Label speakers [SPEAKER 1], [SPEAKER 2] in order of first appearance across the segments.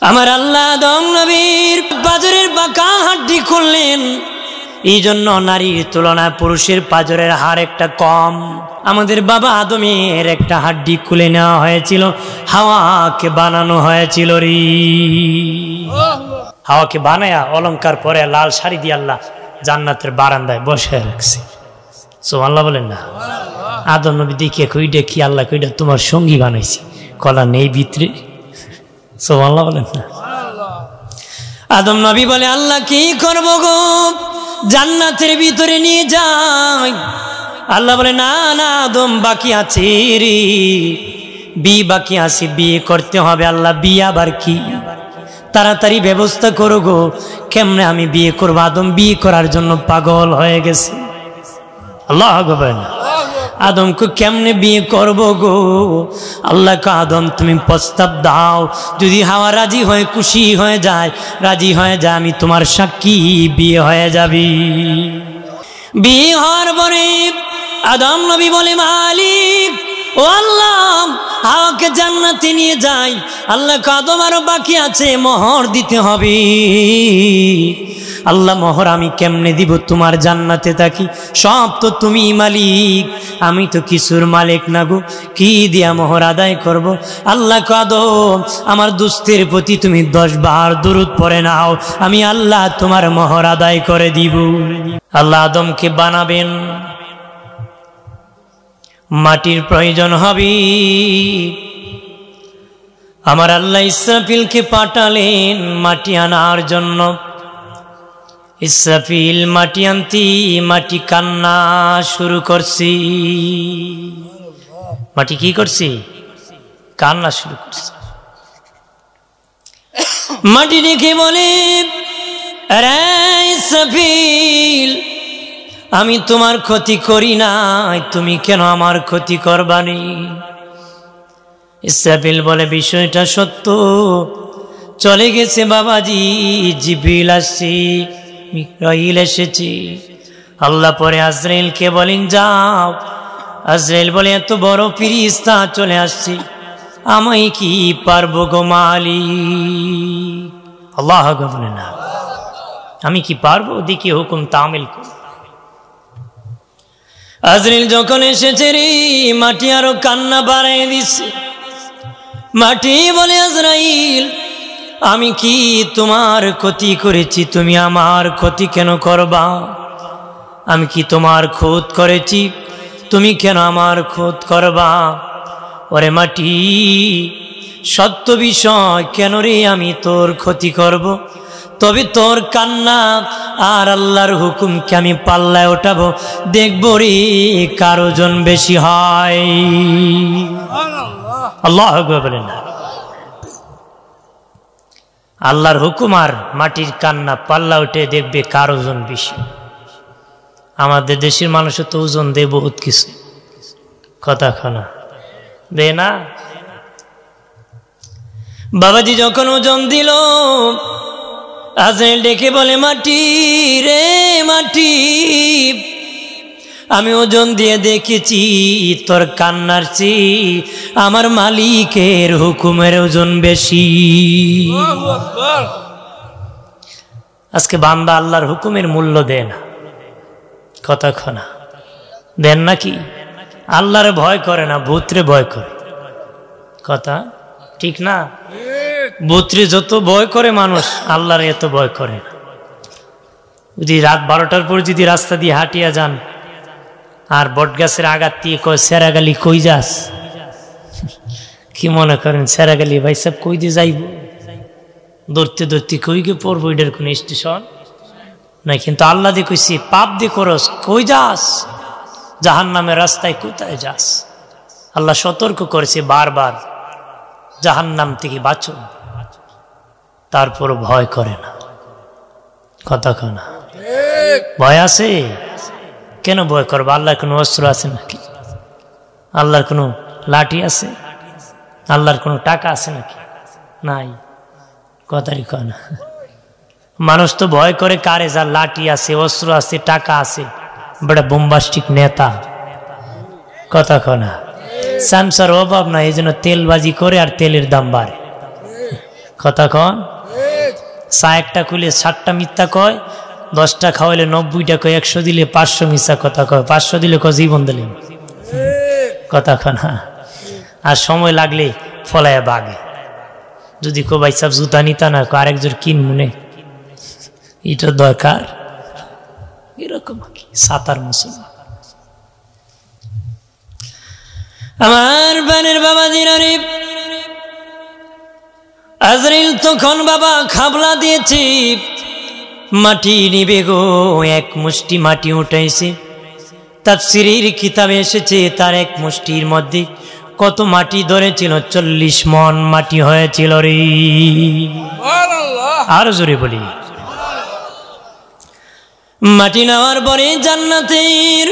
[SPEAKER 1] আমার আল্লাহ আদম নবীর পাঁজরের বাঁকা হাড্ডি খুললেন। এই জন্য নারীর তুলনায় পুরুষের পাঁজরের হাড় একটা কম। আমাদের বাবা আদমের একটা হাড্ডি খুলে নেওয়া হয়েছিল, হাওয়াকে বানানো হয়েছিল রে। হাওয়াকে বানায়া অলংকার পরে লাল শাড়ি দিয়ে আল্লাহ জান্নাতের বারান্দায় বসে রাখছে। সুবহানাল্লাহ বলেন না? আদম নবী দেখে কইটা কি আল্লাহ কইটা তোমার সঙ্গী বানাইছি, কলা নেই ভিতরে। সুবহানাল্লাহ বলেন না? আদম নবী বলে আল্লাহ কি করব গো, জান্নাতের ভিতরে নিয়ে যাই। আল্লাহ বলে না না আদম বাকি আছে রে, বিয়ে বাকি আছে, বিয়ে করতে হবে। আল্লাহ বিয়ে আবার কি, তাড়াতাড়ি ব্যবস্থা করো গো, কেমনে আমি বিয়ে করবো? আদম বিয়ে করার জন্য পাগল হয়ে গেছে। আল্লাহ বলেন আদমকে কেমনে বিয়ে করব গো? আল্লাহ কে আদম তুমি প্রস্তাব দাও, যদি হাওয়া রাজি হয়ে খুশি হয়ে যায়, রাজি হয়ে যায়, আমি তোমার সাক্ষী, বিয়ে হয়ে যাবি। বিয়ে হওয়ার পরে আদম নবী বলে মালিক ও আল্লাহ, হাওয়াকে জান্নাতে নিয়ে যাই। আল্লাহ কে আদম আরো বাকি আছে, মোহর দিতে হবে। আল্লাহ মোহর আমি কেমনে দিব? তোমার জান্নাতে থাকি, সব তো তুমি মালিক, আমি তো কিছুর মালিক না গো, কি দিয়া মোহর আদায় করব? আল্লাহ কে আদম আমার দুস্থের প্রতি তুমি 10 বার দুরূদ পড়ে নাও, আমি আল্লাহ তোমার মোহর আদায় করে দিব। আল্লাহ আদমকে বানাবেন, মাটির প্রয়োজন হবে। আমার আল্লাহ ইসরাফিলকে পাঠালেন মাটি আনার জন্য। ইসরাফিল মাটি আনতি, মাটি কান্না শুরু করছি। মাটি কি করছি? কান্না শুরু করছি। মাটি দেখে বলে আরে ইসরাফিল, আমি তোমার ক্ষতি করি নাই, তুমি কেন আমার ক্ষতি করবানি? ইসরাফিল বলে বিষয়টা সত্য, চলে গেছে বাবাজি, জিবরিল আসছে, মিকাইল এসেছি। আল্লাহ পরে আজরাইলকে বলেন যাও। আজরাইল বলে এত বড় ফেরেশতা চলে আসছে, আমি কি পারবো গো মালিক? আল্লাহ বলে না, আমি কি পারবো? দেখি হুকুম তামিল কর। আজরাইল যখন এসেছে রে, মাটি আরো কান্না বাড়াই দিচ্ছে। মাটি বলে আজরাইল, আমি কি তোমার ক্ষতি করেছি? তুমি আমার ক্ষতি কেন করবা? আমি কি তোমার ক্ষত করেছি? তুমি কেন আমার ক্ষত করবা? ওরে মাটি, সত্য বিষয়, কেন রে আমি তোর ক্ষতি করব? তবে তোর কান্না আর আল্লাহর হুকুমকে আমি পাল্লায় ওঠাবো, দেখবো রে কার ওজন বেশি হয়। আল্লাহ বলেন না, আল্লাহর হুকুম আর মাটির কান্না পাল্লা উঠে দেখবে কার ওজন বেশি। আমাদের দেশের মানুষের তো ওজন দেয় বহুত কিছু, কথা খানা দে না। বাবাজি যখন ওজন দিল, আজরাইল ডেকে বলে মাটি রে মাটি, আমি ওজন দিয়ে দেখেছি তোর কান্নার চেয়ে আমার মালিকের হুকুমের ওজন বেশি। আজকে বান্দা আল্লাহর হুকুমের মূল্য দেয় না, কথা খনা দেন নাকি? আল্লাহরে ভয় করে না, ভূতরে ভয় করে, কথা ঠিক না? ভূতরে যত ভয় করে মানুষ, আল্লাহরে এত ভয় করে না। যদি রাত 12টার পর যদি রাস্তা দিয়ে হাঁটিয়া যান আর বট গাছের আঘাত দিয়ে কয় সেরাগালি কই যাস, কি মনে করেন সেরাগালি ভাই সাহেব কই দিয়ে যাইব? ধরতে ধরতে কই গে পড়বো, এটার কোন স্টেশন নাই। কিন্তু আল্লাহ দিয়ে কইছি পাপ দিয়ে করস, কই যাস? জাহান্নামের রাস্তায় কোথায় যাস? আল্লাহ সতর্ক করেছে বারবার, জাহান্নাম থেকে বাঁচো, তারপর ভয় করে না, কথা কয় না। ভয় আছে কেন? ভয় করবো? আল্লাহর কোনো অস্ত্র আছে নাকি? আল্লাহর কোনো লাঠি আছে? আল্লাহর কোনো টাকা আছে নাকি? নাই, কথারই কয় না। মানুষ তো ভয় করে কারে? যার লাঠি আছে, অস্ত্র আছে, টাকা আছে, বড় বোম্বাস্টিক নেতা, কথা কয় না। সামসার অভাব নাই, এই জন্য তেলবাজি করে আর তেলের দাম বাড়ে, কথা কন, চা একটা খুলে 60টা মিথ্যা কয়, 10টা খাওয়াইলে 90টা কয়, 100 দিলে 500 মিথ্যা কথা কয়, 500 দিলে কয় জীবন দিলেন। কথা কন। হ্যাঁ, আর সময় লাগলে ফলায় বাগে। যদি কো ভাই সাহেব জুতা নিতা না, আরেকজন কিন মনে, এটা দরকার, এরকম সাতার মুসলমান। আমার বানের বাবা দিনারে আজরাইল তখন বাবা খাবলা দিয়েছে, মাটি নিবে গো, এক মুষ্টি মাটি উঠাইছে। তাফসীরের কিতাবে এসেছে তার এক মুষ্টির মধ্যে কত মাটি ধরেছিল, 40 মণ মাটি হয়েছিল রে। আরো জোরে বলি। মাটি নেওয়ার পরে জান্নাতের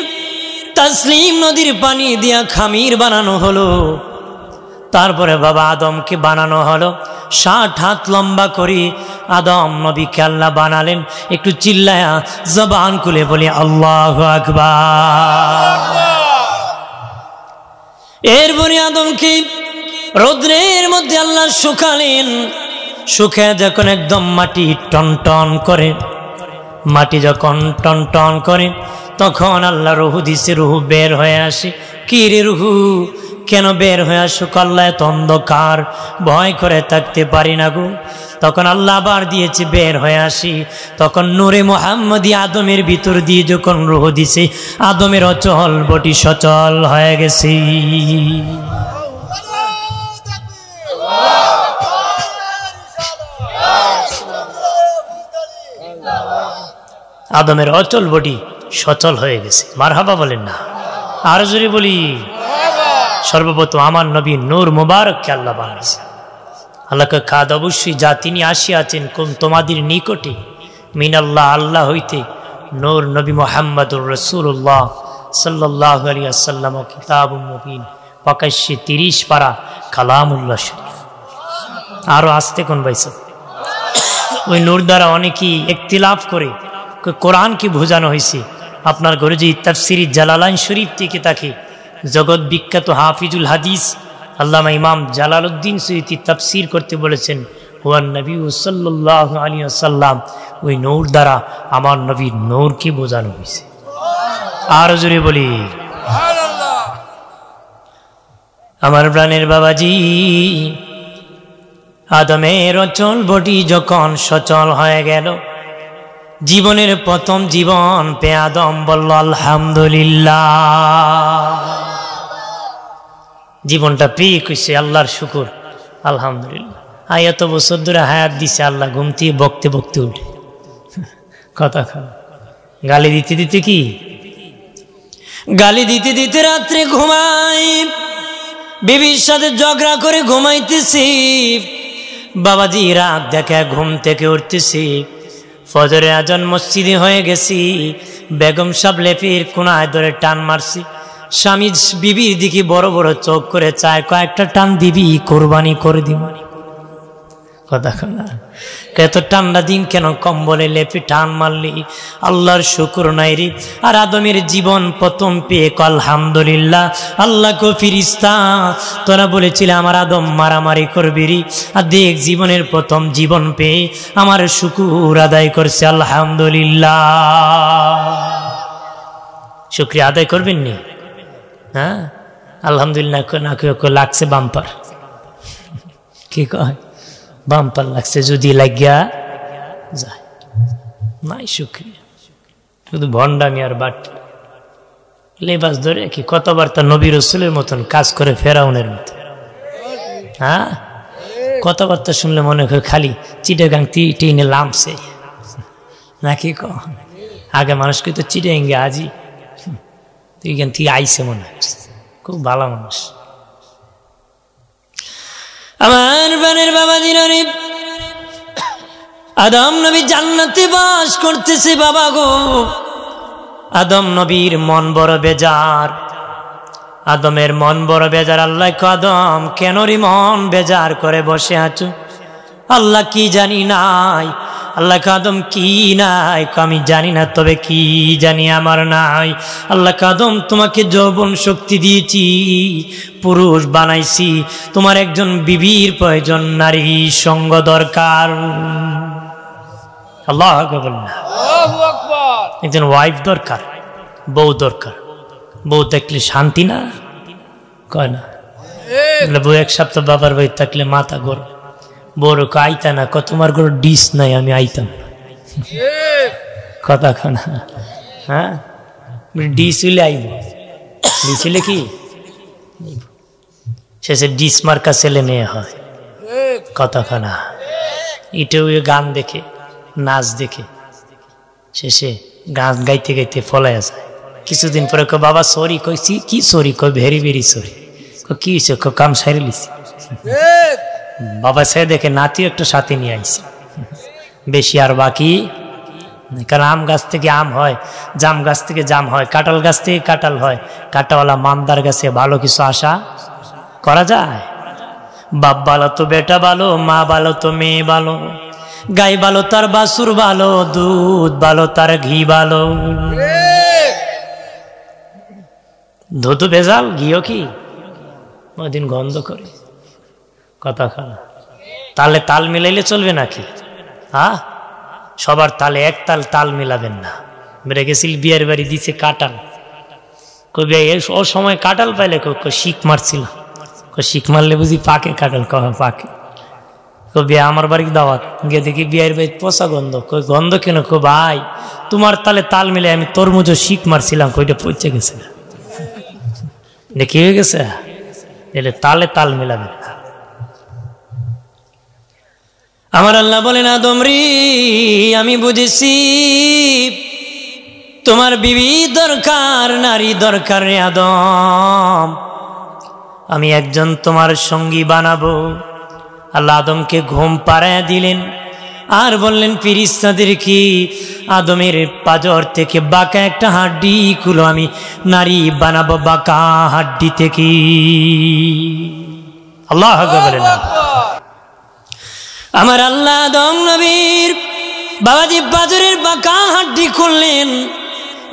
[SPEAKER 1] তাসলিম নদীর পানি দিয়া খামির বানানো হলো। তারপরে বাবা আদমকে বানানো হলো, 60 হাত লম্বা করে আদম নবীকে আল্লাহ বানালেন। একটু চিল্লায়া জবান খুলে বলি আল্লাহু আকবার। এরপরে আদমকে রৌদ্রের মধ্যে আল্লাহ শুকালেন। শুকায় যখন একদম মাটি টনটন করে, মাটি যখন টনটন করে তখন আল্লাহ রুহু দিছে, রুহু বের হয়ে আসে। কি রে রুহু, কেন বের হয়ে আসো? আল্লাহ এত অন্ধকার, ভয় করে থাকতে পারি না গো। তখন আল্লাহ আবার দিয়েছে, বের হয়ে আসি। তখন নূরে মুহাম্মদী আদমের ভিতর দিয়ে যখন রুহু দিছে, আদমের অচল বটি সচল হয়ে গেছে। আদমের অচল বডি সচল হয়ে গেছে। মারহাবা বলেন না, আর জোরে বলি। সর্বপ্রথম আমার নবী নূর মুবারককে আল্লাহ বানাইছে। আল্লাহকে কাদ অবশ্যই যা তিনি আসিয়াছেন কোন তোমাদের নিকটে মিনাল্লাহ, আল্লাহ হইতে, নূর নবী মুহাম্মদুর রাসূলুল্লাহ সাল্লাল্লাহু আলাইহি ওয়াসাল্লাম, কিতাবুম মুবিন, প্রকাশ্যে 30 পারা কালামুল্লাহ শরীফ। আরো আসতে কোন ভাইসা, ওই নূর দ্বারা অনেকেই ইখতিলাফ করে কোরআন কি বোঝানো হয়েছে। আপনার ঘরে যে তাফসিরি জালালাইন শরীফ থেকে তাকে জগৎ বিখ্যাত হাফিজুল হাদিস আল্লামা ইমাম জালালউদ্দিন সুয়ুতী তাফসির করতে বলেছেন, হুয়ান নবী সাল্লাল্লাহু আলাইহি ওয়াসাল্লাম, ওই নূর দ্বারা আমার নবীর নূরকে বোঝানো হয়েছে। আর জোরে বলি সুবহানাল্লাহ। আমার প্রাণের বাবাজি, আদমের অচল বডি যখন সচল হয়ে গেল, জীবনের প্রথম জীবন পেয়ে আদম বলল আলহামদুলিল্লাহ। জীবনটা পেয়ে কইছে আল্লাহর শুকর, আলহামদুলিল্লাহ। এত বছর ধরে হায়াত দিছে আল্লাহ, ঘুমতে বকতে বকতে উঠে কথা গালি দিতে দিতে, কি গালি দিতে দিতে রাত্রে ঘুমাই, বিবির সাথে ঝগড়া করে ঘুমাইতেছি। বাবাজি রাত দেখে ঘুম থেকে উঠতেছি, ফজরের আজান মসজিদে হয়ে গেছি। বেগম সাহেব লেপির কোনায় ধরে টান মারছি। স্বামী বিবির দিকে বড় বড় চোখ করে চায়, কয়েকটা টান দিবি, কোরবানি করে দিব। কথা না, এত ঠান্ডা দিন কেন কম্বলে লেপে টান মারলি? আল্লাহর শুকর নাই রে। আর আদমের জীবন প্রথম পেয়ে আলহামদুলিল্লাহ। আল্লাহ কো ফিরিস্তা, তোরা বলেছিলে আমার আদম মারামারি করবি রে, আর দেখ জীবনের প্রথম জীবন পেয়ে আমার শুকুর আদায় করছে, আলহামদুলিল্লাহ। শুকরিয়া আদায় করবেন নি? হ্যাঁ, আলহামদুলিল্লাহ না লাগছে বাম্পার, কি কয় বাম্পার লাগছে, যদি লাগিয়া যায় নাই শুকরিয়া। শুধু ভণ্ডামি আর বাট লেবাস ধরে কি কথাবার্তা নবী রাসূলের মতন কাজ করে, ফেরাউনের মতো। হ্যাঁ, কথাবার্তা শুনলে মনে হয় খালি চিটাগাং টিনে লামছে নাকি। আগে মানুষকে তো চিটাঙ্গে আজি, এখান থেকে আইসে মনে হচ্ছে, খুব ভালো মানুষ। আমার বানের বাবা দিনারে আদম নবী জান্নাতে বাস করতেছে। বাবা গো, আদম নবীর মন বড় বেজার, আদমের মন বড় বেজার। আল্লাহ আদম কেন রে মন বেজার করে বসে আছো? আল্লাহ কি জানি নাই, আল্লাহ আদম কি নাই? আমি জানি না, তবে কি জানি আমার নাই। আল্লাহ আদম তোমাকে যৌবন শক্তি দিয়েছি, পুরুষ বানাইছি, তোমার একজন বিবির প্রয়োজন, নারী সঙ্গ দরকার। আল্লাহু আকবার, একজন ওয়াইফ দরকার, বউ দরকার। বউ থাকলে শান্তি না কয় না? বউ এক সপ্তাহ বাবার বাড়ি থাকলে মাথা গরম। বড় আইতা না, কত তোমার কোনো ডিস নাই, আমি আইতাম কথা খানা। হ্যাঁ, ডিস হইলে আইব, ডিস হইলে কি শেষে ডিস মার্কা ছেলে মেয়ে হয় কথা খানা। এটাও গান দেখে, নাচ দেখে, শেষে গান গাইতে গাইতে ফলাইয়া যায়। কিছুদিন পরে কয় বাবা সরি, কইছি কি সরি? কয় ভেরি ভেরি সরি। কি হয়েছে? কাম সারি লিছি। বাবা সে দেখে নাতিও একটা সাথে নিয়ে আইছে, বেশি আর বাকি। কারণ আম গাছ থেকে আম হয়, জাম গাছ থেকে জাম হয়, কাঁঠাল গাছ থেকে কাঁঠাল হয়। কাঁটাওয়ালা মান্দার গাছে ভালো কিছু আশা করা যায়? বাপ ভালো তো বেটা ভালো, মা ভালো তো মেয়ে ভালো, গাই ভালো তার বাছুর ভালো, দুধ ভালো তার ঘি ভালো। দুধ ভেজাল, ঘিও কি ওদিন গন্ধ করে কথা খানা। তালে তাল মিলাইলে চলবে নাকি? হ্যাঁ, সবার তালে এক তাল, তাল মিলাবেন না। বেড়ে গেছিল বিয়ের বাড়ি, দিছে কাঁঠাল। কবি ও সময় কাঁঠাল পাইলে শিখ মারছিল। শিখ মারলে বুঝি পাকে কাঁঠাল? পাকে। কবি আমার বাড়ি দাওয়াত গিয়ে দেখি বিয়ের বাড়ি পচা গন্ধ। কই গন্ধ কেন? কো ভাই তোমার তালে তাল মিলে আমি তরমুজও শিখ মারছিলাম, কইটা পচে গেছে। কি হয়ে গেছে? তালে তাল মিলাবে। আমার আল্লাহ বলেন আদম রে, আমি বুঝেছি তোমার বিবি দরকার, নারী দরকার রে আদম, আমি একজন তোমার সঙ্গী বানাবো। আল্লাহ আদমকে ঘুম পাড়ায় দিলেন আর বললেন ফেরেশতাদের কি আদমের পাজর থেকে বাঁকা একটা হাড্ডি খুলো, আমি নারী বানাবো বাঁকা হাড্ডি থেকে। আল্লাহ বলেন আমার আল্লাহ আদম নবীর বাবাজি পাজরের বাঁকা হাড্ডি খুললেন।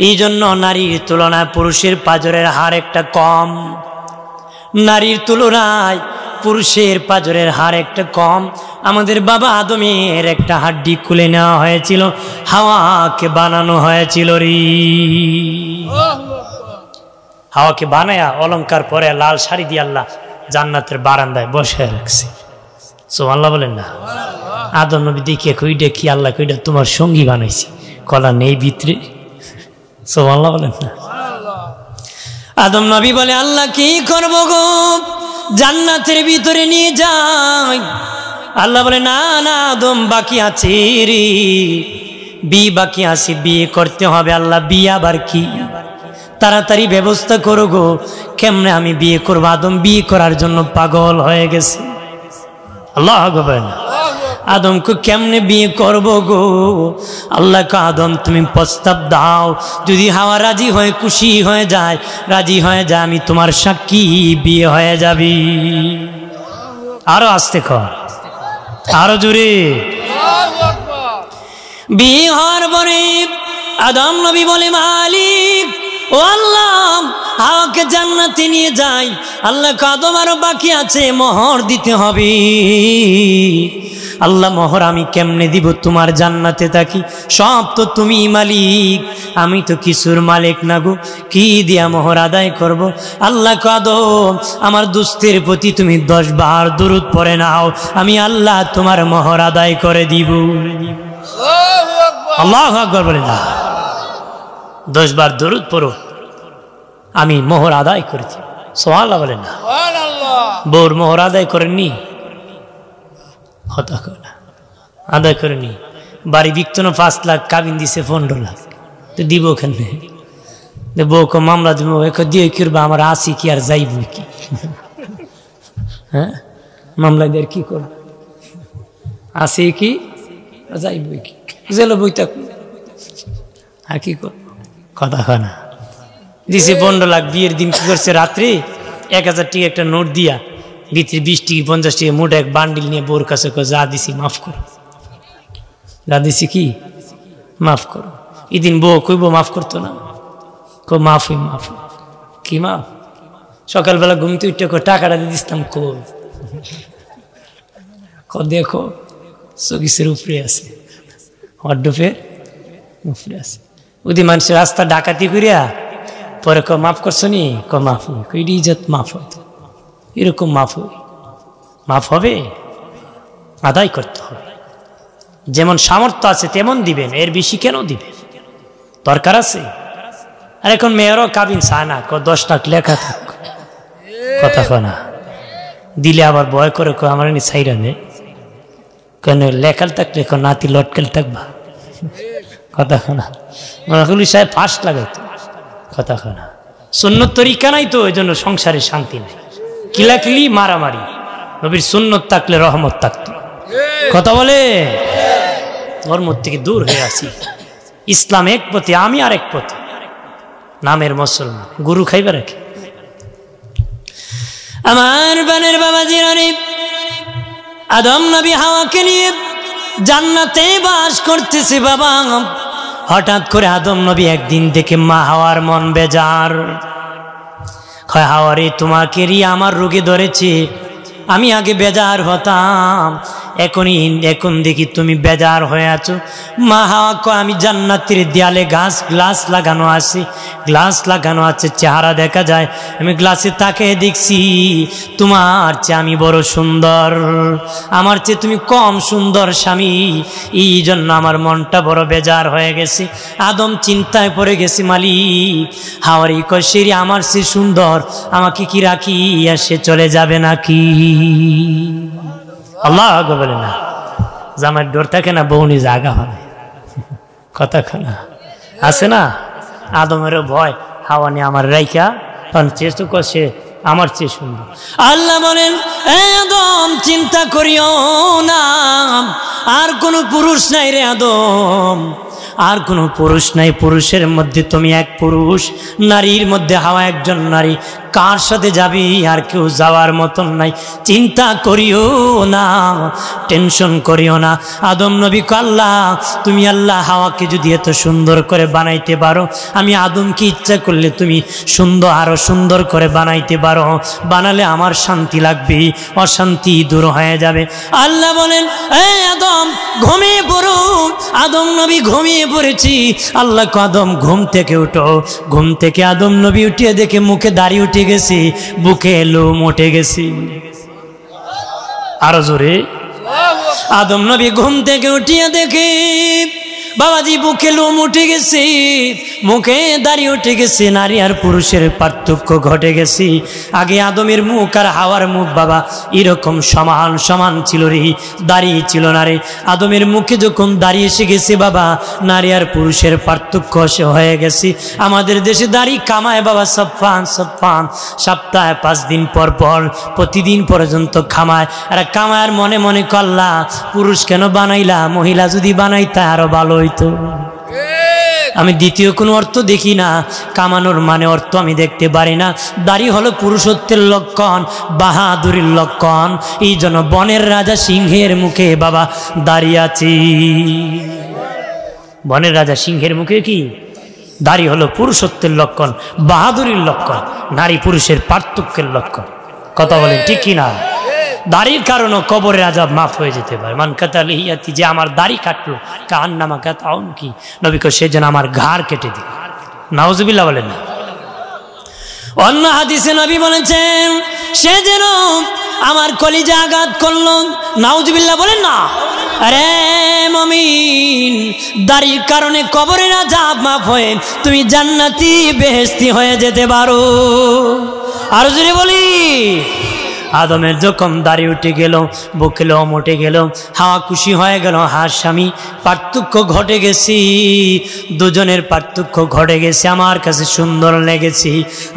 [SPEAKER 1] এই জন্য নারীর তুলনায় পুরুষের পাজরের হার একটা কম, নারীর তুলনায় পুরুষের পাজরের হার একটা কম। আমাদের বাবা আদমের একটা হাড্ডি খুলে নেওয়া হয়েছিল, হাওয়াকে বানানো হয়েছিল রে। হাওয়াকে বানায়া অলংকার পরে লাল শাড়ি দিয়ে আল্লাহ জান্নাতের বারান্দায় বসে রাখছে। সুবহানাল্লাহ বলেন না? আদম নবী দেখে কইডা কি আল্লাহ কইডা তোমার সঙ্গী বানাইছি, কলা নেই ভিতরে। সুবহানাল্লাহ বলেন না? আদম নবী বলে আল্লাহ কি করব গো, জান্নাতের ভিতরে নিয়ে যাই। আল্লাহ বলে না না আদম বাকি আছে রে, বিয়ে বাকি আছে, বিয়ে করতে হবে। আল্লাহ বিয়ে আবার কি? তাড়াতাড়ি ব্যবস্থা করো গো। কেমনে আমি বিয়ে করবো? আদম বিয়ে করার জন্য পাগল হয়ে গেছে। আল্লাহ বলেন আদমকে কেমনে বিয়ে করব গো? আল্লাহ কে আদম তুমি প্রস্তাব দাও, যদি হাওয়া রাজি হয়ে খুশি হয়ে যায়, রাজি হয়ে যায়, আমি তোমার সাক্ষী, বিয়ে হয়ে যাবি। আরো আস্তে কর, আরো জোরে। বিয়ে হওয়ার পরে আদম নবী বলে মালিক ও আল্লাহ, হাওয়াকে জান্নাতে নিয়ে যাই। আল্লাহ আদম আরো বাকি আছে, মোহর দিতে হবে। আল্লাহ মোহর আমি কেমনে দিব? তোমার জান্নাতে থাকি, সব তো তুমি মালিক, আমি তো কিছুর মালিক না গো, কি দিয়া মোহর আদায় করব? আল্লাহ আদম আমার দুস্থের প্রতি তুমি 10 বার দরুদ পড়ে নাও, আমি আল্লাহ তোমার মোহর আদায় করে দিব। আল্লাহু আকবার বলে না, 10 বার দরুদ পড়ো, আমি মোহর আদায় করেছি। সুবহানাল্লাহ বলেন না? বউর মোহর আদায় করেননি? হতা করে আদায় করেনি। বাড়ি বিকতো না 5 লাখ, কাবিন দিছে 15 লাখ, তো দিব ওখানে। বউকে মামলা দিব, দিয়ে করবা আমার আসি কি আর যাইব কি? হ্যাঁ, মামলা দিয়ে কি করবো? আসি কি যাইব কি? জেলে বইটা আর কি করবো? কথা হয় না। দিছে 15 লাখ। বিয়ের দিন কি করছে? রাত্রে 1000 টাকা একটা নোট দিয়া ভিতরে 20 টাকা 50 টাকা মোটা এক বান্ডিল নিয়ে বোর কাছে যা দিছি মাফ করো। রাধিছি কি মাফ করো। এদিন বউ কইব মাফ করতো না, মাফ হই মাফ কি মাফ। সকালবেলা ঘুমতে উঠে টাকাটা দিয়ে দিতাম, দেখো চকিসের উপরে আছে, হড্ডপের উপরে আছে। ওদি মানুষের রাস্তা ডাকাতি করিয়া পরে মাফ করছো নি, মাফ হই, ইজ্জত মাফ হতো, এরকম মাফ হই, মাফ হবে, আদায় করতে হবে। যেমন সামর্থ্য আছে তেমন দিবেন, এর বেশি কেন দিবেন, দরকার আছে। আর এখন মেয়েরও কাবিন চায় না, 10 লাখ লেখা থাক, কথা কয় না, দিলে আবার ভয় করে আমার নি ছাইরা নে, কেন লেখাল থাকলে নাতি লটকেল থাকবা, কথা কয় না। মনে সাহেব ফার্স্ট লাগাইতো, কথা কয় না। সুন্নত তরিকা নাই তো, ওই জন্য সংসারে শান্তি নাই, কিলাকিলি মারামারি। নবীর সুন্নত থাকলে রহমত থাকতো, কথা বলে। ধর্ম থেকে দূর হয়ে আসি, ইসলাম এক পথে, আমি আর এক পথে, নামের মুসলমান, গুরু খাইবে রাখে। আমার বানের বাবাজির আদম নবী হাওয়াকে নিয়ে জান্নাতে বাস করতেছে বাবা। হঠাৎ করে আদম নবী একদিন দেখে মা হাওয়ার মন বেজার, কয় হাওয়ারে তোমাকে আমার রোগে ধরেছে, আমি আগে বেজার হতাম, এখন দেখি তুমি বেজার হয়ে আছো। মা হাওয়া কয় আমি জান্নাতের দেয়ালে গ্লাস লাগানো আছে, গ্লাস লাগানো আছে, চেহারা দেখা যায়, আমি গ্লাসে তাকিয়ে দেখছি তোমার চেয়ে আমি বড় সুন্দর, আমার চেয়ে তুমি কম সুন্দর স্বামী, এই জন্য আমার মনটা বড় বেজার হয়ে গেছে। আদম চিন্তায় পড়ে গেছে, মালিক হাওয়ারি কয় সেরি আমার চেয়ে সুন্দর, আমাকে কি রাখি আর সে চলে যাবে নাকি? আল্লাহ বলে না, জামার ডোর থাকে না, বউনি জাগা হবে, কথা খানা আছে না। আদমেরও ভয়, হাওয়া নিয়ে আমার রাইকা, কারণ চেষ্টা করছে আমার চেয়ে সুন্দর। আল্লাহ বলেন আদম চিন্তা করিও না, আর কোনো পুরুষ নাই রে আদম, আর কোনো পুরুষ নাই, পুরুষের মধ্যে তুমি এক পুরুষ, নারীর মধ্যে হাওয়া একজন নারী, কার সাথে যাবি আর কেউ যাওয়ার মতন নাই, চিন্তা করিও না, টেনশন করিও না। আদম নবী আল্লাহ তুমি আল্লাহ হাওয়াকে যদি এত সুন্দর করে বানাইতে পারো, আমি আদমকে ইচ্ছা করলে তুমি সুন্দর আরো সুন্দর করে বানাইতে পারো, বানালে আমার শান্তি লাগবে, অশান্তি দূর হয়ে যাবে। আল্লাহ বলেন আদম ঘুমিয়ে পড়ো। আদম নবী ঘুমিয়ে পড়েছি। আল্লাহ আদম ঘুম থেকে উঠো। ঘুম থেকে আদম নবী উঠিয়ে দেখে মুখে দাড়ি উঠে গেছি, বুকে লোম উঠে গেছি, আরো জোরে। আদম নবী ঘুম থেকে উঠিয়ে দেখে বাবাজি বুকে লোম উঠে গেছে, মুখে দাঁড়িয়ে উঠে গেছে, নারী আর পুরুষের পার্থক্য ঘটে গেছে। আগে আদমের মুখ আর হাওয়ার মুখ বাবা এরকম সমান সমান ছিল রে, দাঁড়িয়ে ছিল না রে। আদমের মুখে যখন দাঁড়িয়ে এসে গেছে বাবা, নারী আর পুরুষের পার্থক্য হয়ে গেছে। আমাদের দেশে দাড়ি কামায় বাবা সফান সফান, সপ্তাহে 5 দিন পর পর প্রতিদিন পর্যন্ত খামায়। আর কামায় মনে মনে করলা পুরুষ কেন বানাইলা, মহিলা যদি বানাইতা আরো ভালো হইতো। আমি দ্বিতীয় কোনো অর্থ দেখি না, কামানোর মানে অর্থ আমি দেখতে পারি না। দাড়ি হলো পুরুষত্বের লক্ষণ, বাহাদুরির লক্ষণ। এই জন্য বনের রাজা সিংহের মুখে বাবা দাঁড়িয়ে আছি। বনের রাজা সিংহের মুখে কি দাড়ি হলো পুরুষত্বের লক্ষণ, বাহাদুরির লক্ষণ, নারী পুরুষের পার্থক্যের লক্ষণ। কথা বলেন ঠিক কিনা? দাড়ির কারণে কবরের আযাব মাফ হয়ে যেতে পারে। মান কাতা লিহিয়াতি, যে আমার দাড়ি কাটলো, কান্নামা কাতাউন কি, নবী কো সে যেন আমার ঘাড় কেটে দিল। নাউজুবিল্লাহ বলেন না। অন্য হাদিসে নবী বলেছেন সে যেন আমার কলিজা আঘাত করলো। নাউজুবিল্লাহ বলেন না। আরে মুমিন, দাড়ির কারণে কবরের আযাব মাফ হয়ে তুমি জান্নাতি বেহেশতি হয়ে যেতে পারো। আর জোরে বলি, আদমের যখন দাড়ি উঠে গেল, বুকে লোম উঠে গেল, হাওয়া খুশি হয়ে গেল, হার স্বামী পার্থক্য ঘটে গেছি, দুজনের পার্থক্য ঘটে গেছে, আমার কাছে সুন্দর লেগেছি।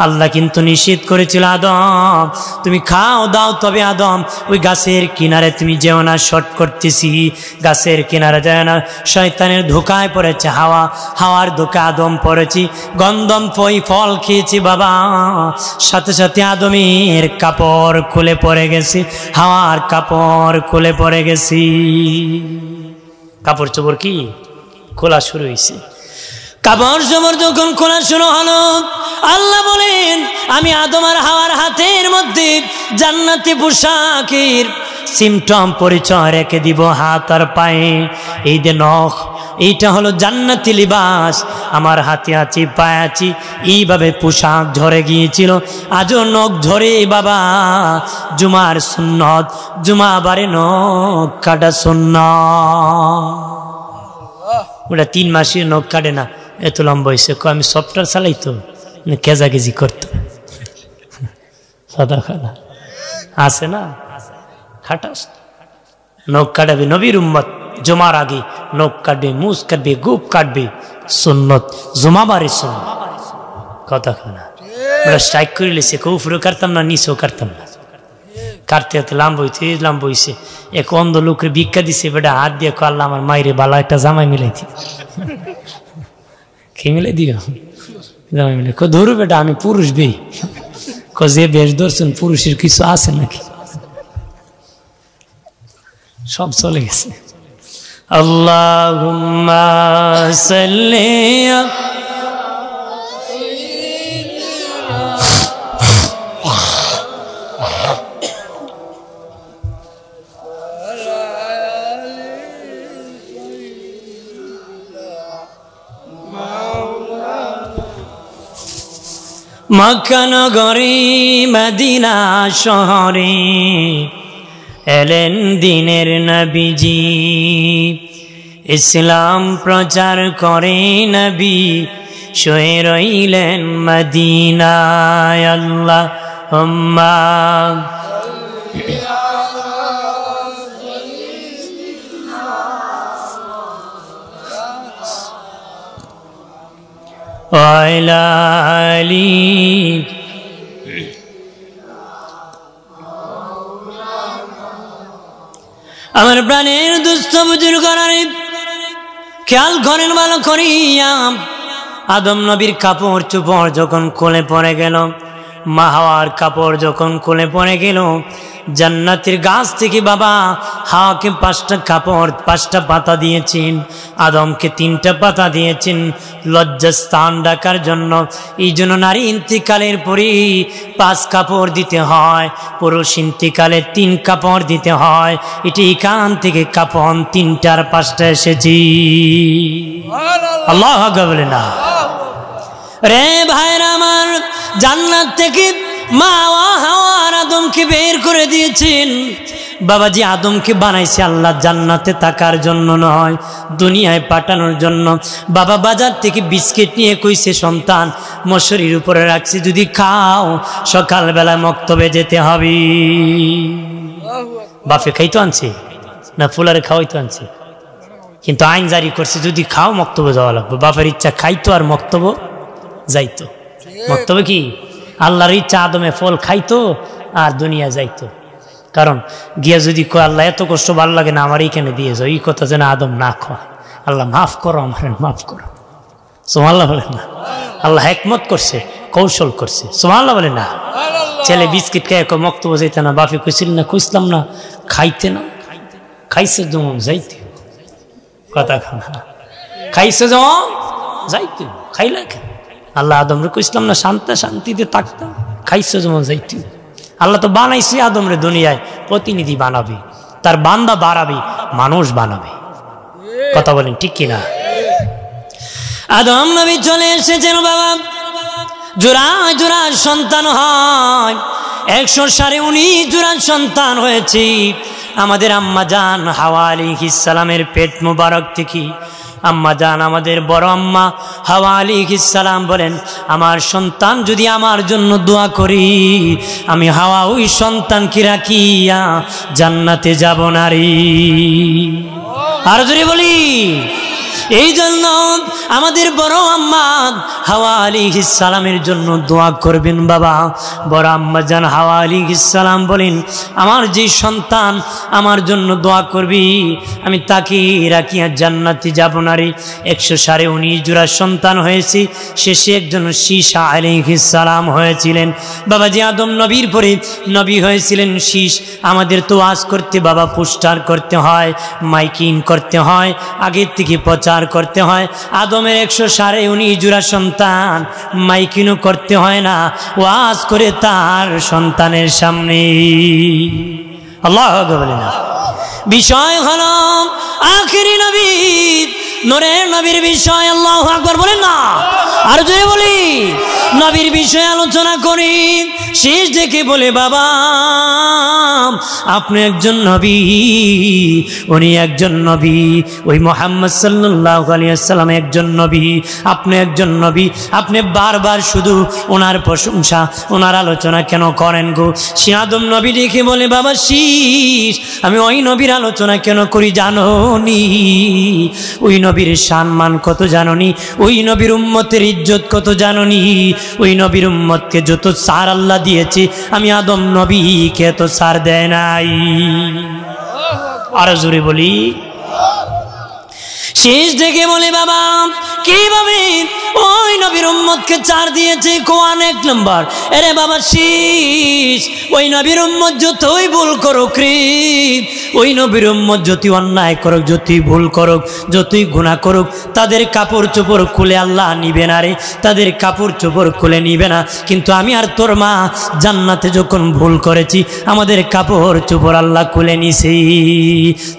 [SPEAKER 1] আল্লাহ কিন্তু নিষেধ করেছিল আদম তুমি খাও দাও, তবে আদম ওই গাছের কিনারে তুমি যেও না, শর্ট করতেছি, গাছের কিনারে যায় না, শয়তানের ধোকায় পড়েছে হাওয়া, হাওয়ার ধোকায় আদম পড়েছি, গন্ধম ফল খেয়েছি বাবা। সাথে সাথে আদমের কাপড় খুলে পড়ে গেছি, হাওয়ার কাপড় খুলে পড়ে গেছি। কাপড় চোপড় কি খোলা শুরু হয়েছে। কাপড় চোপড় যখন খোলা শুরু হলো, আল্লাহ বলেন আমি আদম আর হাওয়ার হাতের মধ্যে জান্নাতি পোশাকের সিমটম পরিচয় রেখে দিব হাত আর পায়ে। এই যে নখ, এইটা হলো জান্নাতি লিবাস। আমার হাতে আছি, পায়ে আছি, এইভাবে পোশাক ঝরে গিয়েছিল। আজও নখ ঝরে বাবা, জুমার সুন্নত, জুমা বারে নখ কাটা সুন্নত। ওটা 3 মাসে নখ কাটে না, এত লম্বা হয়েছে। আমি সফটওয়্যার চালাই তো, কেজাকেজি করতো। সাদা খানা আছে না, খাটাস নখ কাটাবে। নবীর উম্মত জুমার আগে নখ কাটবে, মুস কাটবে, গুপ কাটবে, সুন্নত, জুমাবারে সুন্নত। কথা খানা ওরা স্ট্রাইক করে লেছে, কেউ উপরেও কাটতাম না, নিচেও কাটতাম না। কাটতে হাতে লাম্ব হয়েছে। এক অন্ধ লোকের ভিক্ষা দিছে, বেটা হাত দিয়ে আল্লাহ আমার মায়েরে বালা একটা জামাই মিলাই দি, খেয়ে মিলাই দিও জামাই মিলে। ধরু বেটা আমি পুরুষ বে, যে বেশ ধরছেন পুরুষের কিছু আছে নাকি, সব চলে গেছে। আল্লাহুম্মা সাল্লি মক্কা নগরী মদিনা শহরে এলেন দিনের নবীজি। ইসলাম প্রচার করে নবী, শুয়ে রইলেন মদিনায়। আল্লাহুম্মা ওয়াইলা আলী। আমার প্রাণের দুস্থ বুজুর্গ খেয়াল করেন ভালো করিয়া, আদম নবীর কাপড় চোপড় যখন খুলে পড়ে গেল, মা হাওয়ার কাপড় যখন খুলে পড়ে গেল, জান্নাতের গাছ থেকে বাবা হাওয়াকে 5টা কাপড় 5টা পাতা দিয়েছেন, আদমকে 3টা পাতা দিয়েছেন লজ্জাস্থান ঢাকার জন্য। এই জন্য নারী ইন্তিকালের পরে 5 কাপড় দিতে হয়, পুরুষ ইন্তিকালে 3 কাপড় দিতে হয়। এটি এখান থেকে কাপড় 3টার 5টা এসেছি। আল্লাহু আকবার বলে না রে ভাইরা আমার, জান্নাত থেকে মা হাওয়া আর আদমকে বের করে দিয়েছেন। বাবাজি আদমকে বানাইছে আল্লাহ জান্নাতে থাকার জন্য নয়, দুনিয়ায় পাঠানোর জন্য। বাবা বাজার থেকে বিস্কিট নিয়ে কইছে সন্তান মশারির উপরে রাখছে, যদি খাও সকালবেলা মক্তবে যেতে হবে। বাপে খাইতো আনছে না ফুলারে খাওয়াইতো আনছে, কিন্তু আইন জারি করছে যদি খাও মক্তবে যাওয়া লাগবে। বাপের ইচ্ছা খাইতো আর মক্তব যাইতো। মক্তবে কি আল্লাহর ইচ্ছা, আদমে ফল খাইতো আর দুনিয়া যাইতো। কারণ গিয়া যদি কয় আল্লাহ এত কষ্ট ভালো লাগে না, আমার এইখানে দিয়ে যাও, এই কথা যেন আদম না খায়। আল্লাহ মাফ করো, আমার মাফ করো। সুবহানাল্লাহ বলে না, আল্লাহ হিকমত করছে, কৌশল করছে। সুবহানাল্লাহ বলে না। ছেলে বিস্কিট খায় মক্তব যাইতে না, বাপে কইছিল না, কইসলাম না খাইতে না, খাইছে যেমন যাইতে। কথা খানা খাইছে যেমন যাইতে, খাইলা কেন? আল্লাহ আদমরে কইসলাম না শান্তিতে থাকতাম, খাইছে যেমন যাইতে। আল্লাহ তো বানাইছে আদমরে দুনিয়ায় প্রতিনিধি বানাবে, তার বান্দা বাড়াবে, মানুষ বানাবে। কথা বলেন ঠিক কিনা? আদম নবী চলে এসেছেন বাবা, জোড়া জোড়া সন্তান হয়, 119 জোড়া সন্তান হয়েছে। আমাদের আম্মা জান হাওয়া আলাইহিস সালামের পেট মুবারক থেকে আম্মা জান আমাদের বড় আম্মা হাওয়া আলাইহিস সালাম বলেন, আমার সন্তান যদি আমার জন্য দোয়া করি, আমি হাওয়া ওই সন্তানকে রাখিয়া জান্নাতে যাব না রে। আর যদি বলি এই জন্য আমাদের বড় আম্মা হাওয়া আলাইহিস সালামের জন্য দোয়া করবেন বাবা। বড় আম্মা জান হাওয়া আলাইহিস সালাম বলেন, আমার যে সন্তান আমার জন্য দোয়া করবি আমি তাকে রাখিয়া জান্নাতে যাব না রে। 119 জোড়া সন্তান হয়েছে, শেষে একজন শীষ আলাইহিস সালাম হয়েছিলেন। বাবাজি আদম নবীর পরে নবী হয়েছিলেন শীষ। আমাদের তো ওয়াজ করতে বাবা পোস্টার করতে হয়, মাইকিং করতে হয়, আগের থেকে প্রচার করতে হয়। আদমের 119 জোড়া সন্তান, মাইকিংও করতে হয় না, ওয়াজ করে তার সন্তানের সামনে। আল্লাহু আকবার বলেন না। বিষয় হলো আখিরি নবী নূরের নবীর বিষয়। আল্লাহু আকবার বলেন না, আর জোরে বলি। নবীর বিষয়ে আলোচনা করি, শেষ দেখে বলে বাবা আপনি একজন নবী, উনি একজন নবী, ওই মুহাম্মদ সাল্লাল্লাহু আলাইহি ওয়াসাল্লাম একজন নবী, আপনি একজন নবী। আপনি বারবার শুধু ওনার প্রশংসা ওনার আলোচনা কেন করেন গো? সে আদম নবী দেখে বলে বাবা শীষ আমি ওই নবীর আলোচনা কেন করি জানো নি? ওই নবীর সম্মান কত জানো নি? ওই নবীর উম্মতের ইজ্জত কত জানো নি? ওই নবীর উম্মতকে যত ছাড় আল্লাহ দিয়েছে আমি আদম নবীকে তো ছাড় দেয় নাই। আরো জোরে বলি। শেষ দেখে বলে বাবা কিভাবে ওই নবীর উম্মতকে ছাড় দিয়েছে? কোরআন 1 নম্বর। আরে বাবা শীষ ওই নবীর উম্মত যতই ভুল করুক রে, ওই নবীর উম্মত যতই অন্যায় করুক, যতই ভুল করুক, যতই গুনাহ করুক, তাদের কাপড় চোপড় খুলে আল্লাহ নিবে না রে, তাদের কাপড় চোপড় খুলে নিবে না। কিন্তু আমি আর তোর মা জান্নাতে যখন ভুল করেছি আমাদের কাপড় চোপড় আল্লাহ খুলে নিছে।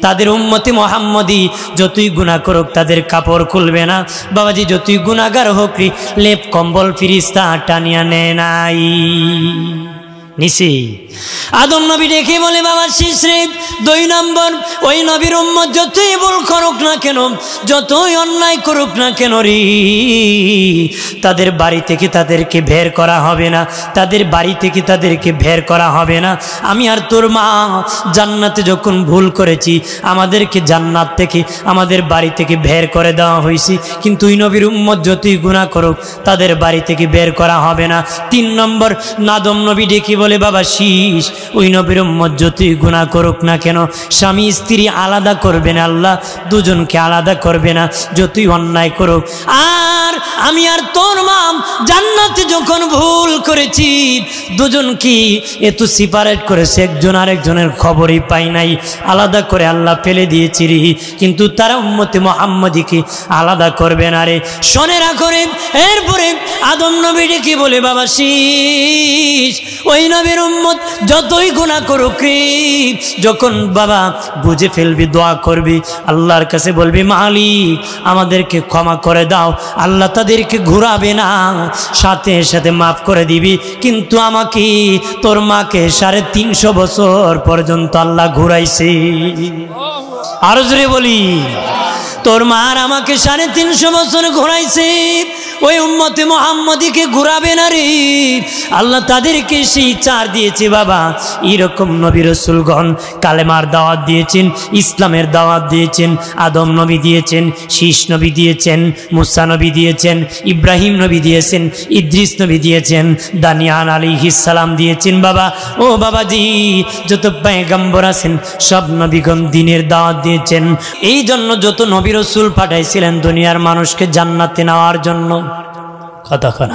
[SPEAKER 1] তাদের উম্মতে মুহাম্মদী যতই গুনাহ করুক তাদের কাপড় খুলবে না। বাবাজি যতই গুনাহগার হোক রে, লেপ কম্বল ফিরিস্তা টানিয়া নেয় নাই, নিছি। আদম নবী দেখে বলে বাবা শীষ রে 2 নম্বর, ওই নবীর উম্মত যতই ভুল করুক না কেন, যতই অন্যায় করুক না কেন রে, তাদের বাড়ি থেকে তাদেরকে বের করা হবে না, তাদের বাড়ি থেকে তাদেরকে বের করা হবে না। আমি আর তোর মা জান্নাতে যখন ভুল করেছি আমাদেরকে জান্নাত থেকে আমাদের বাড়ি থেকে বের করে দেওয়া হয়েছে, কিন্তু ওই নবীর উম্মত যতই গুনাহ করুক তাদের বাড়ি থেকে বের করা হবে না। 3 নম্বর, আদম নবী ডেকে বলে বাবা শীষ ওই নবীর উম্মত যতই গুনাহ করুক না কেন স্বামী স্ত্রী আলাদা করবে না আল্লাহ, দুজনকে আলাদা করবে না যতই অন্যায় করুক। আর আমি আর তোর মা জান্নাতে যখন ভুল করেছি দুজনকে এত সেপারেট করেছে, একজন আরেকজনের খবরই পাই নাই, আলাদা করে আল্লাহ ফেলে দিয়েছি রে, কিন্তু তারা উম্মতে মুহাম্মদীকে আলাদা করবে না রে। শোনে রাখো রে। এরপরে আদম নবী ডেকে বলে বাবা শীষ ওই নবীর উম্মত যতই গুনাহ করুক রে, যখন বাবা বুঝে ফেলবি দোয়া করবি আল্লাহর কাছে বলবি মালিক আমাদেরকে ক্ষমা করে দাও, আল্লাহ তাদেরকে ঘুরাবে না, সাথে সাথে মাফ করে দিবি। কিন্তু আমাকে তোর মাকে 350 বছর পর্যন্ত আল্লাহ ঘুরাইছে। আরো জোরে বলি, তোর মার আমাকে 350 বছর ঘুরাইছে, ওই উম্মতে মুহাম্মদীকে ঘুরাবে না রে, আল্লাহ তাদেরকে সেই ছাড় দিয়েছে। বাবা এরকম নবী রাসূলগণ কালেমার দাওয়াত দিয়েছেন, ইসলামের দাওয়াত দিয়েছেন, আদম নবী দিয়েছেন, শীষ নবী দিয়েছেন, মুসা নবী দিয়েছেন, ইব্রাহিম নবী দিয়েছেন, ইদ্রিস নবী দিয়েছেন, দানিয়াল আলাইহিস সালাম দিয়েছেন। বাবা ও বাবাজি যত পয়গম্বর আছেন সব নবীগণ দ্বীনের দাওয়াত দিয়েছেন। এই জন্য যত নবী রাসূল পাঠাইছিলেন দুনিয়ার মানুষকে জান্নাতে নেওয়ার জন্য। কতক্ষণ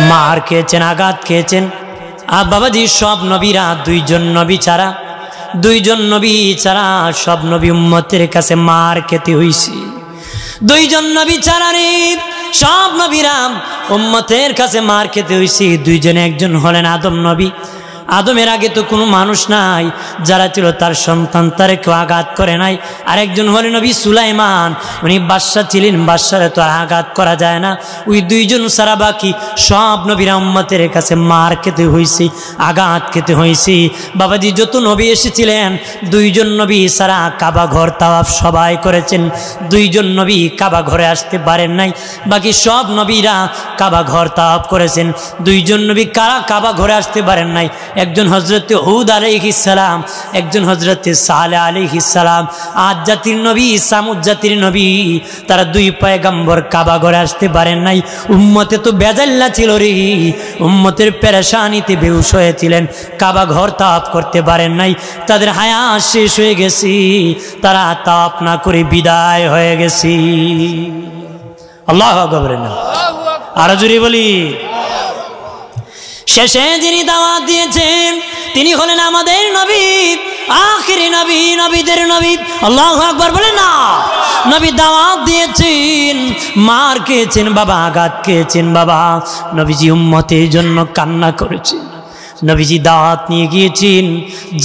[SPEAKER 1] মার খেয়েছেন, আঘাত খেয়েছেন। আর বাবাজি সব নবীরা দুইজন নবী ছাড়া সব নবী উম্মতের কাছে মার খেতে হইছে। দুইজন নবী ছাড়া রে সব নবীরা উম্মতের কাছে মার খেতে হইছে। দুইজনে একজন হলেন আদম নবী। আদমের আগে তো কোনো মানুষ নাই যারা ছিল তার সন্তান তারে কেউ আঘাত করে নাই। আরেকজন হলেন নবী সুলাইমান, উনি বাদশা ছিলেন, বাদশারে তো আঘাত করা যায় না। ওই দুইজন সারা বাকি সব নবীরা উম্মতের কাছে মার খেতে হয়েছে, আঘাত খেতে হয়েছে। বাবাজি যত নবী এসেছিলেন দুইজন নবী সারা কাবা ঘর তাওয়াফ সবাই করেছেন, দুইজন নবী কাবা ঘরে আসতে পারেন নাই। বাকি সব নবীরা কাবা ঘর তাওয়াফ করেছেন, দুইজন নবী কাবা ঘরে আসতে পারেন নাই। একজন হযরতে হুদ আলাইহিস সালাম, একজন হযরতে সালেহ আলাইহিস সালাম। আদ জাতির নবী, সামুদ জাতির নবী, তারা দুই পয়গম্বর কাবা ঘরে আসতে পারেন নাই। উম্মতে তো বেজাল্লা ছিল রে, উম্মতের পেরেশানিতে বেহুশ হয়েছিলেন, কাবা ঘর তাওয়াফ করতে পারেন নাই। তাদের হায়াত শেষ হয়ে গেছে, তারা তাওয়াফ না করে বিদায় হয়ে গেছে। আল্লাহু আকবার না, আরো জোরে বলি। শেষে যিনি দাওয়াত দিয়েছেন তিনি হলেন আমাদের নবী, আখিরি নবী, নবীদের নবী। আল্লাহু আকবার বলেন না। নবী দাওয়াত দিয়েছেন, মার খেয়েছেন বাবা, আঘাত খেয়েছেন বাবা। নবীজি উম্মতের জন্য কান্না করেছেন। নবীজি দাওয়াত নিয়ে গিয়েছেন,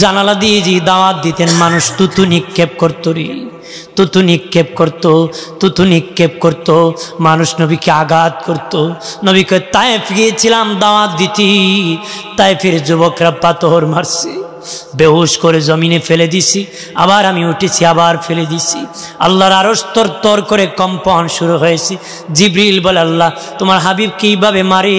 [SPEAKER 1] জানালা দিয়ে যে দাওয়াত দিতেন, মানুষ তুতু নিক্ষেপ করতো রে, তুতু নিক্ষেপ করতো, তুতু নিক্ষেপ করতো, মানুষ নবীকে আঘাত করতো। নবীকে তায়েফ গিয়েছিলাম দাওয়াত দিতি, তায়েফের যুবকরা পাথর মারছে, বেহুশ করে জমিনে ফেলে দিছি, আবার আমি উঠেছি, আবার ফেলে দিছি। আল্লাহর আরশ তর করে কম্পন শুরু হয়েছে। জিবরিল বলে, আল্লাহ তোমার হাবিব কিভাবে মারে,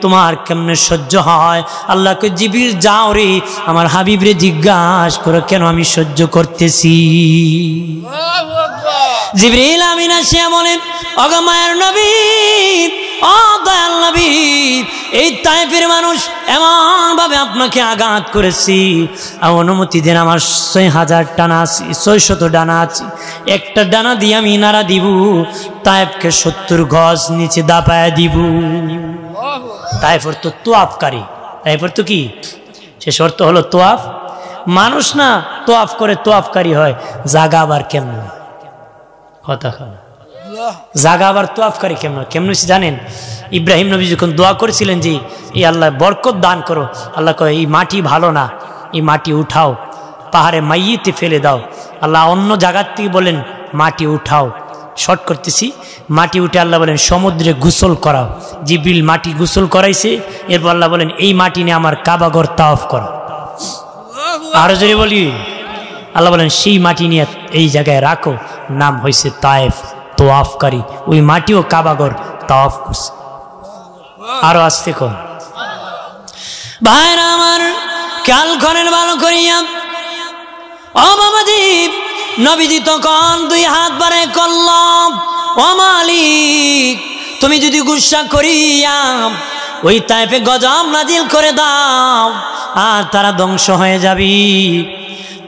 [SPEAKER 1] তোমার কেমনে সহ্য হয়? আল্লাহকে জিবরিল যাও রে, আমার হাবিব রে জিজ্ঞাসা করো কেন আমি সহ্য করতেছি। জিবরিল আমিন আসিয়া বলেন, ওগো মায়ের নবী, ও দয়াল নবী, এই তায়েফের মানুষ এমন ভাবে আপনাকে আঘাত করেছি, অনুমতি দেন আমার ৬০০০ ডানা আছে, ৬০০ ডানা আছে, একটা ডানা দিয়ে আমি নাড়া দিব, তায়েফকে ৭০ গজ নিচে দাপায়া দিব। তায়েফের তো তোয়াফকারী, তায়েফের তো কি শেষ অর্থ হলো তোয়াফ। মানুষ না তোয়াফ করে তোয়াফকারী হয়, জাগা আবার কেমন কথা খান, জাগা আবার তোয়াফকারী কেমন কেমন জানেন? ইব্রাহিম নবী যখন দোয়া করেছিলেন যে এই আল্লাহ বরকত দান করো, আল্লাহ কয় এই মাটি ভালো না, এই মাটি উঠাও, পাহাড়ে মাইয়েতে ফেলে দাও। আল্লাহ অন্য জায়গার থেকে বলেন মাটি উঠাও, শর্ট করতেছি, মাটি উঠে আল্লাহ বলেন সমুদ্রে গোসল করাও। জিবরিল মাটি গোসল করাইছে, এরপর আল্লাহ বলেন এই মাটি নিয়ে আমার কাবা ঘর তাওয়াফ করো। আরো যদি বলি, আল্লাহ বলেন সেই মাটি নিয়ে এই জায়গায় রাখো, নাম হয়েছে তায়েফ, তোয়াফকারী। ওই মাটিও কাবা ঘর তাওয়াফ করছে। আরো আসতে কর ভাইরা আমার, খেয়াল করেন ভালো করিয়া। ও বাবাজি, নবীজি তখন দুই হাত বাড়ায় করলাম, ও মালিক তুমি যদি গুসা করিয়া ওই তায়েফে গজব নাজিল করে দাও, আর তারা ধ্বংস হয়ে যাবি।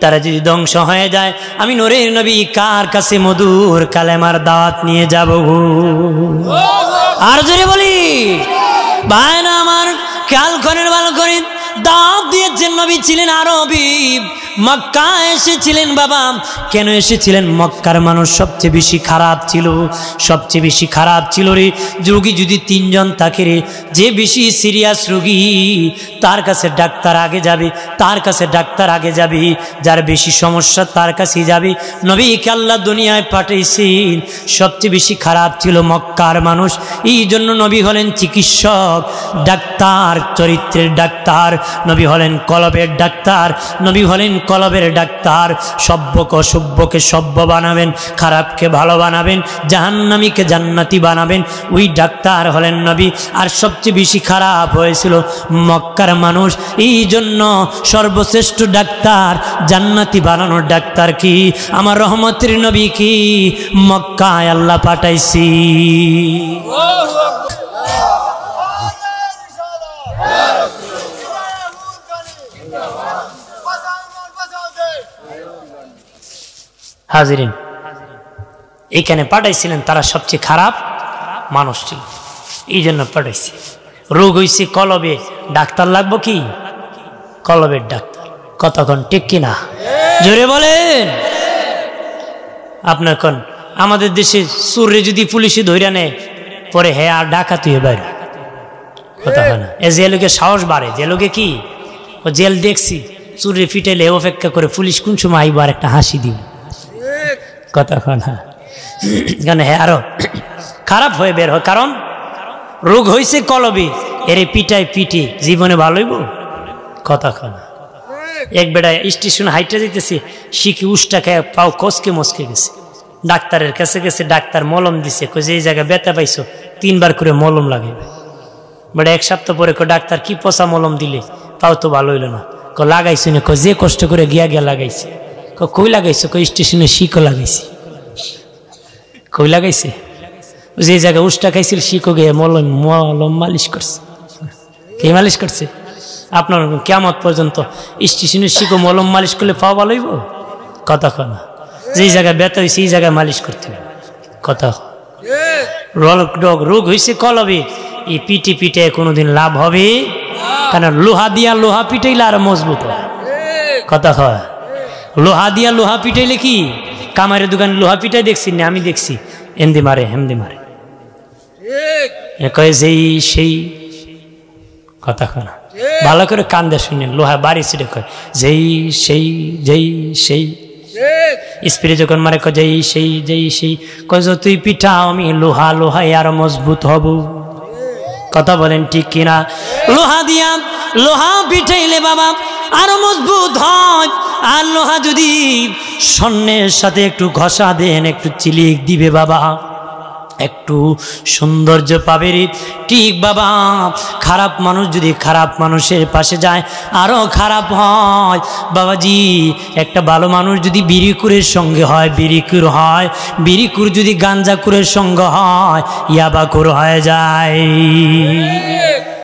[SPEAKER 1] তারা যদি ধ্বংস হয়ে যায়, আমি নূরের নবী কার কাছে মধুর কালেমার দাওয়াত নিয়ে যাব? আর যদি বলি ভাই না আমার, খেয়াল করেন ভালো করে, দাওয়াত দিয়েছেন, নবী ছিলেন আরবি, মক্কা এসেছিলেন বাবা। কেন এসেছিলেন? মক্কার মানুষ সবচেয়ে বেশি খারাপ ছিল, সবচেয়ে বেশি খারাপ ছিল রে। রোগী যদি ৩ জন থাকে রে, যে বেশি সিরিয়াস রোগী তার কাছে ডাক্তার আগে যাবে, তার কাছে ডাক্তার আগে যাবে, যার বেশি সমস্যা তার কাছেই যাবে। নবীকে আল্লাহ দুনিয়ায় পাঠাইছেন, সবচেয়ে বেশি খারাপ ছিল মক্কার মানুষ। এই জন্য নবী হলেন চিকিৎসক, ডাক্তার, চরিত্রের ডাক্তার। নবী হলেন কলবের ডাক্তার, নবী হলেন কলবের ডাক্তার। সভ্যকে অসভ্যকে সভ্য বানাবেন, খারাপকে ভালো বানাবেন, জাহান্নামীকে জান্নাতি বানাবেন, ওই ডাক্তার হলেন নবী। আর সবচেয়ে বেশি খারাপ হয়েছিল মক্কার মানুষ, এই জন্য সর্বশ্রেষ্ঠ ডাক্তার, জান্নাতি বানানোর ডাক্তার কি? আমার রহমতের নবী কি মক্কায় আল্লাহ পাঠাইছি। হাজিরিন, এখানে পাঠাইছিলেন, তারা সবচেয়ে খারাপ মানুষ ছিল, এই জন্য পাঠাইছি। রোগ হয়েছে কলবে, ডাক্তার লাগবো কি? কলবের ডাক্তার। কতক্ষণ ঠিক কিনা জোরে বলেন? আপনার কোন আমাদের দেশে চোরে যদি পুলিশে ধরে নেয়, পরে হ্যাঁ আর ডাকাতি হয়ে বাইরে কথা হয় না। এ যে লোকের সাহস বাড়ে, যে লোকে কি ও জেল দেখছি, চুরে ফিটাইলে অপেক্ষা করে পুলিশ কোন সময় আইব আর একটা হাসি দিব কথা হয় না। হ্যাঁ আরো খারাপ হয়ে বের হয়, কারণ রোগ হয়েছে কলবে, এরে পিটাই পিটে জীবনে ভালো হইব কথা হয় না। এক বেড়ায় স্টেশন হাইটে যেতেছে, শিখি উষ্টা খায় পাও কসকে মস্কে গেছে, ডাক্তারের কাছে গেছে, ডাক্তার মলম দিছে, কই যে এই জায়গায় ব্যথা পাইছো 3 বার করে মলম লাগাইবে। বেড়া 1 সপ্তাহ পরে ডাক্তার কি পচা মলম দিলে, তাও তো ভালো হইল না। লাগাইছি না, যে কষ্ট করে গিয়া গিয়া লাগাইছে। কই লাগাইছে? স্টেশনে শিখো লাগাইছি। কই লাগাইছে? যে জায়গায় উষ্টা খাইছিল শিখো গিয়ে মলম মালিশ করছে। কে মালিশ করছে? আপনার কিয়ামত পর্যন্ত স্টেশনে শিখো মলম মালিশ করলে পাওয়া ভালো হইব? কথা কয় না। যে জায়গায় ব্যথা হয়েছে এই জায়গায় মালিশ করতে হবে। কথা রোগ হয়েছে কলবে, এই পিটে পিটে কোনোদিন লাভ হবে? কারণ লোহা দিয়া লোহা পিটাইলে আর মজবুত হয়। কথা হয়, লোহা দিয়া লোহা পিটাইলে কি কামারের দোকানে লোহা পিটাই দেখছি না? আমি দেখছি, এমদি মারে হেমদি মারে, কয়ে যেই সেই। কথা কয় না, ভালো করে কান দিয়ে শুনেন। লোহা বাড়ি ছিটে কয় যেই সেই, যেই সেই। স্পিরে যখন মারে কয় যেই সেই, যেই সেই। কয় তুই পিঠাও আমি লোহা লোহাই আর মজবুত হব। কথা বলেন ঠিক কিনা? লোহা দিয়া লোহা পিঠাইলে বাবা আরো মজবুত হয়। আর লোহা যদি স্বর্ণের সাথে একটু ঘষা দেন, একটু চিলিক দিবে বাবা, একটু সৌন্দর্য পাবে রে। ঠিক বাবা, খারাপ মানুষ যদি খারাপ মানুষের পাশে যায় আরো খারাপ হয় বাবাজি। একটা ভালো মানুষ যদি বিড়িকুরের সঙ্গে হয় বিড়িকুর হয়, বিড়িকুর যদি গাঞ্জাকুরের সঙ্গে হয় ইয়াবাকুর হয়ে যায়।